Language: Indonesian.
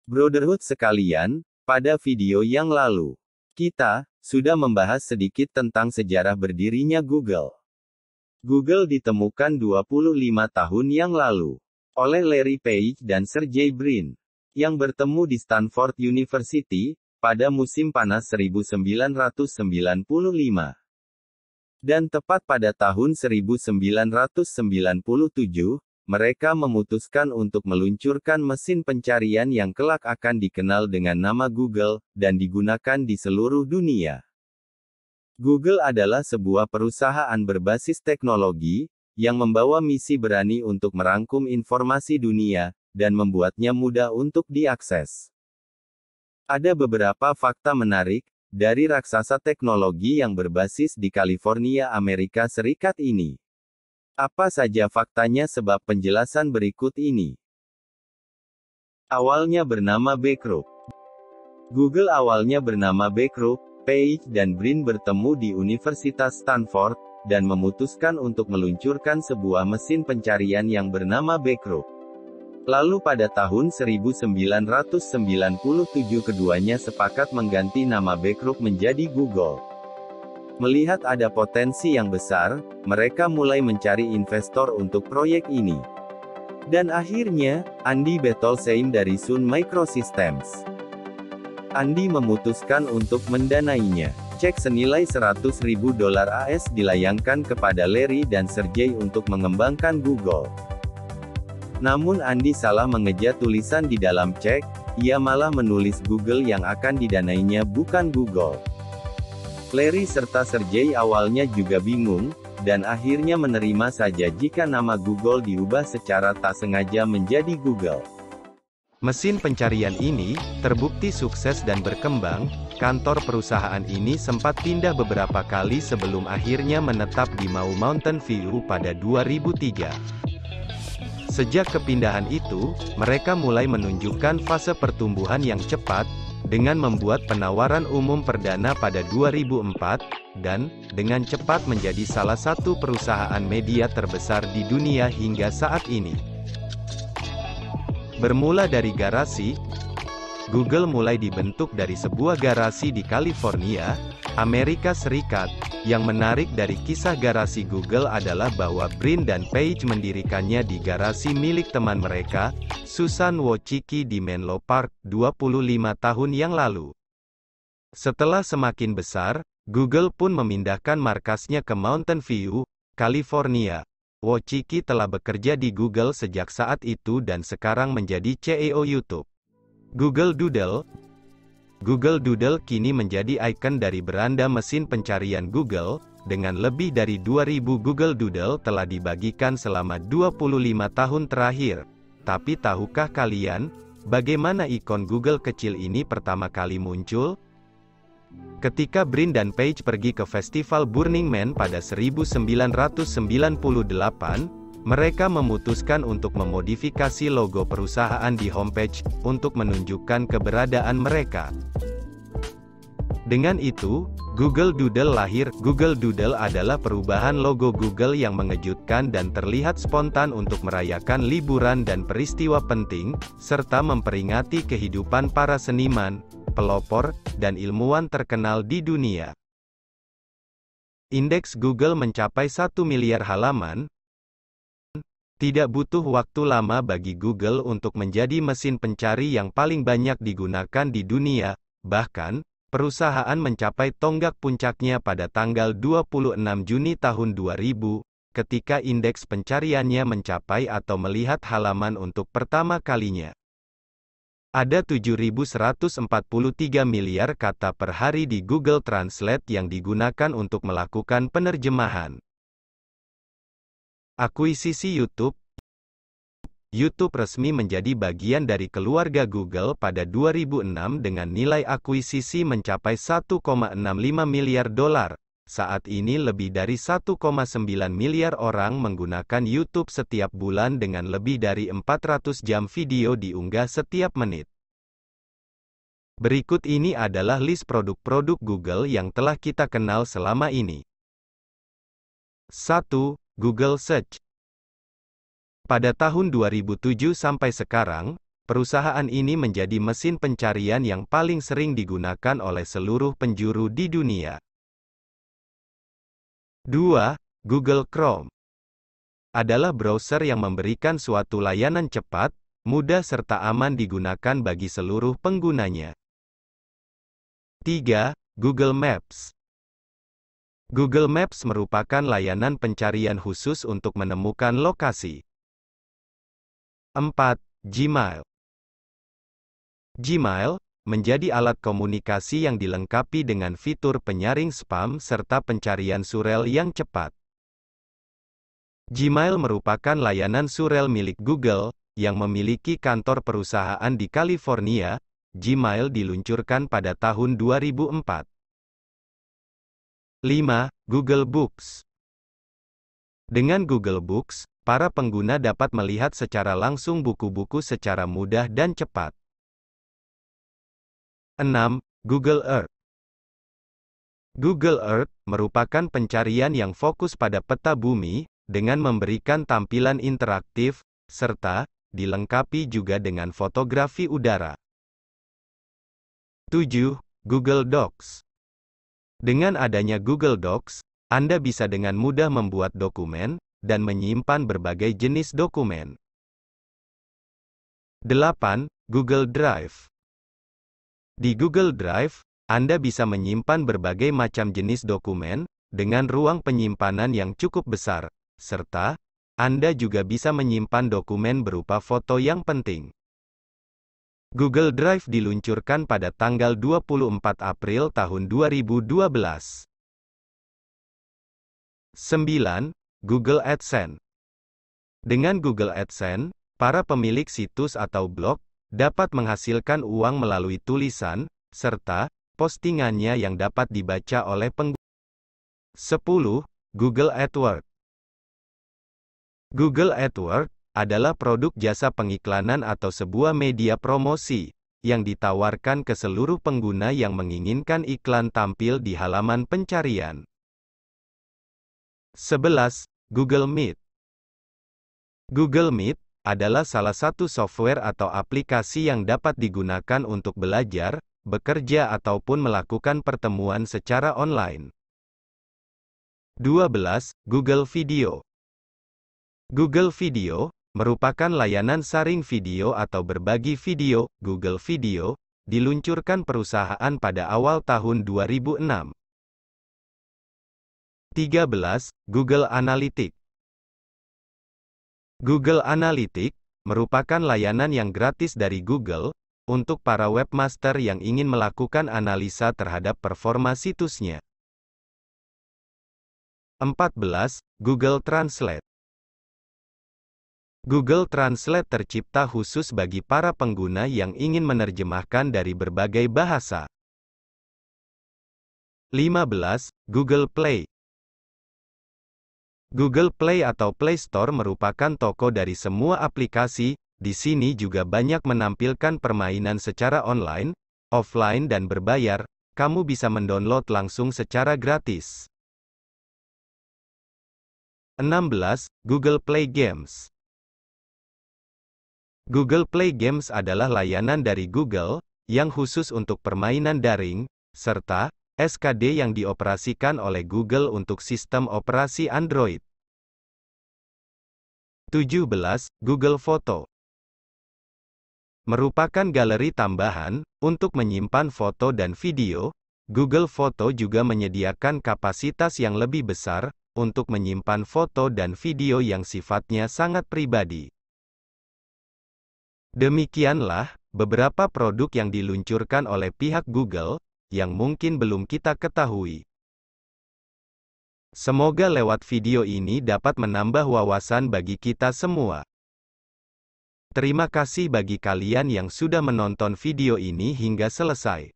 Brotherhood sekalian, pada video yang lalu, kita sudah membahas sedikit tentang sejarah berdirinya Google. Google ditemukan 25 tahun yang lalu oleh Larry Page dan Sergey Brin, yang bertemu di Stanford University pada musim panas 1995. Dan tepat pada tahun 1997, mereka memutuskan untuk meluncurkan mesin pencarian yang kelak akan dikenal dengan nama Google, dan digunakan di seluruh dunia. Google adalah sebuah perusahaan berbasis teknologi, yang membawa misi berani untuk merangkum informasi dunia, dan membuatnya mudah untuk diakses. Ada beberapa fakta menarik dari raksasa teknologi yang berbasis di California, Amerika Serikat ini. Apa saja faktanya sebab penjelasan berikut ini. Awalnya bernama Backroom. Google awalnya bernama Backroom. Page dan Brin bertemu di Universitas Stanford, dan memutuskan untuk meluncurkan sebuah mesin pencarian yang bernama Backroom. Lalu pada tahun 1997 keduanya sepakat mengganti nama Backroom menjadi Google. Melihat ada potensi yang besar, mereka mulai mencari investor untuk proyek ini. Dan akhirnya, Andy Bechtolsheim dari Sun Microsystems. Andy memutuskan untuk mendanainya. Cek senilai $100.000 AS dilayangkan kepada Larry dan Sergey untuk mengembangkan Google. Namun Andy salah mengeja tulisan di dalam cek, ia malah menulis Google yang akan didanainya bukan Google. Larry serta Sergey awalnya juga bingung, dan akhirnya menerima saja jika nama Google diubah secara tak sengaja menjadi Google. Mesin pencarian ini terbukti sukses dan berkembang. Kantor perusahaan ini sempat pindah beberapa kali sebelum akhirnya menetap di Mau Mountain View pada 2003. Sejak kepindahan itu, mereka mulai menunjukkan fase pertumbuhan yang cepat, dengan membuat penawaran umum perdana pada 2004, dan dengan cepat menjadi salah satu perusahaan media terbesar di dunia hingga saat ini. Bermula dari garasi, Google mulai dibentuk dari sebuah garasi di California, Amerika Serikat. Yang menarik dari kisah garasi Google adalah bahwa Brin dan Page mendirikannya di garasi milik teman mereka, Susan Wojcicki di Menlo Park, 25 tahun yang lalu. Setelah semakin besar, Google pun memindahkan markasnya ke Mountain View, California. Wojcicki telah bekerja di Google sejak saat itu dan sekarang menjadi CEO YouTube. Google Doodle kini menjadi ikon dari beranda mesin pencarian Google, dengan lebih dari 2.000 Google Doodle telah dibagikan selama 25 tahun terakhir. Tapi tahukah kalian, bagaimana ikon Google kecil ini pertama kali muncul? Ketika Brin dan Page pergi ke festival Burning Man pada 1998, mereka memutuskan untuk memodifikasi logo perusahaan di homepage, untuk menunjukkan keberadaan mereka. Dengan itu, Google Doodle lahir. Google Doodle adalah perubahan logo Google yang mengejutkan dan terlihat spontan untuk merayakan liburan dan peristiwa penting, serta memperingati kehidupan para seniman, pelopor, dan ilmuwan terkenal di dunia. Indeks Google mencapai 1 miliar halaman. Tidak butuh waktu lama bagi Google untuk menjadi mesin pencari yang paling banyak digunakan di dunia, bahkan, perusahaan mencapai tonggak puncaknya pada tanggal 26 Juni tahun 2000, ketika indeks pencariannya mencapai atau melihat halaman untuk pertama kalinya. Ada 7.143 miliar kata per hari di Google Translate yang digunakan untuk melakukan penerjemahan. Akuisisi YouTube. YouTube resmi menjadi bagian dari keluarga Google pada 2006 dengan nilai akuisisi mencapai $1,65 miliar. Saat ini lebih dari 1,9 miliar orang menggunakan YouTube setiap bulan dengan lebih dari 400 jam video diunggah setiap menit. Berikut ini adalah list produk-produk Google yang telah kita kenal selama ini. 1. Google Search. Pada tahun 2007 sampai sekarang, perusahaan ini menjadi mesin pencarian yang paling sering digunakan oleh seluruh penjuru di dunia. 2. Google Chrome adalah browser yang memberikan suatu layanan cepat, mudah serta aman digunakan bagi seluruh penggunanya. 3. Google Maps. Google Maps merupakan layanan pencarian khusus untuk menemukan lokasi. 4. Gmail. Gmail menjadi alat komunikasi yang dilengkapi dengan fitur penyaring spam serta pencarian surel yang cepat. Gmail merupakan layanan surel milik Google, yang memiliki kantor perusahaan di California. Gmail diluncurkan pada tahun 2004. 5. Google Books. Dengan Google Books, para pengguna dapat melihat secara langsung buku-buku secara mudah dan cepat. 6. Google Earth. Google Earth merupakan pencarian yang fokus pada peta bumi, dengan memberikan tampilan interaktif, serta dilengkapi juga dengan fotografi udara. 7. Google Docs. Dengan adanya Google Docs, Anda bisa dengan mudah membuat dokumen, dan menyimpan berbagai jenis dokumen. 8. Google Drive. Di Google Drive, Anda bisa menyimpan berbagai macam jenis dokumen, dengan ruang penyimpanan yang cukup besar, serta Anda juga bisa menyimpan dokumen berupa foto yang penting. Google Drive diluncurkan pada tanggal 24 April tahun 2012. 9. Google AdSense. Dengan Google AdSense, para pemilik situs atau blog dapat menghasilkan uang melalui tulisan, serta postingannya yang dapat dibaca oleh pengguna. 10. Google AdWords. Google AdWords adalah produk jasa pengiklanan atau sebuah media promosi, yang ditawarkan ke seluruh pengguna yang menginginkan iklan tampil di halaman pencarian. 11. Google Meet. Google Meet adalah salah satu software atau aplikasi yang dapat digunakan untuk belajar, bekerja ataupun melakukan pertemuan secara online. 12. Google Video. Google Video merupakan layanan saring video atau berbagi video. Google Video diluncurkan perusahaan pada awal tahun 2006. 13. Google Analytics. Google Analytics merupakan layanan yang gratis dari Google untuk para webmaster yang ingin melakukan analisa terhadap performa situsnya. 14. Google Translate. Google Translate tercipta khusus bagi para pengguna yang ingin menerjemahkan dari berbagai bahasa. 15. Google Play. Google Play atau Play Store merupakan toko dari semua aplikasi. Di sini juga banyak menampilkan permainan secara online, offline dan berbayar. Kamu bisa mendownload langsung secara gratis. 16. Google Play Games. Google Play Games adalah layanan dari Google, yang khusus untuk permainan daring, serta SKD yang dioperasikan oleh Google untuk sistem operasi Android. 17. Google Photo. Merupakan galeri tambahan, untuk menyimpan foto dan video. Google Photo juga menyediakan kapasitas yang lebih besar, untuk menyimpan foto dan video yang sifatnya sangat pribadi. Demikianlah beberapa produk yang diluncurkan oleh pihak Google, yang mungkin belum kita ketahui. Semoga lewat video ini dapat menambah wawasan bagi kita semua. Terima kasih bagi kalian yang sudah menonton video ini hingga selesai.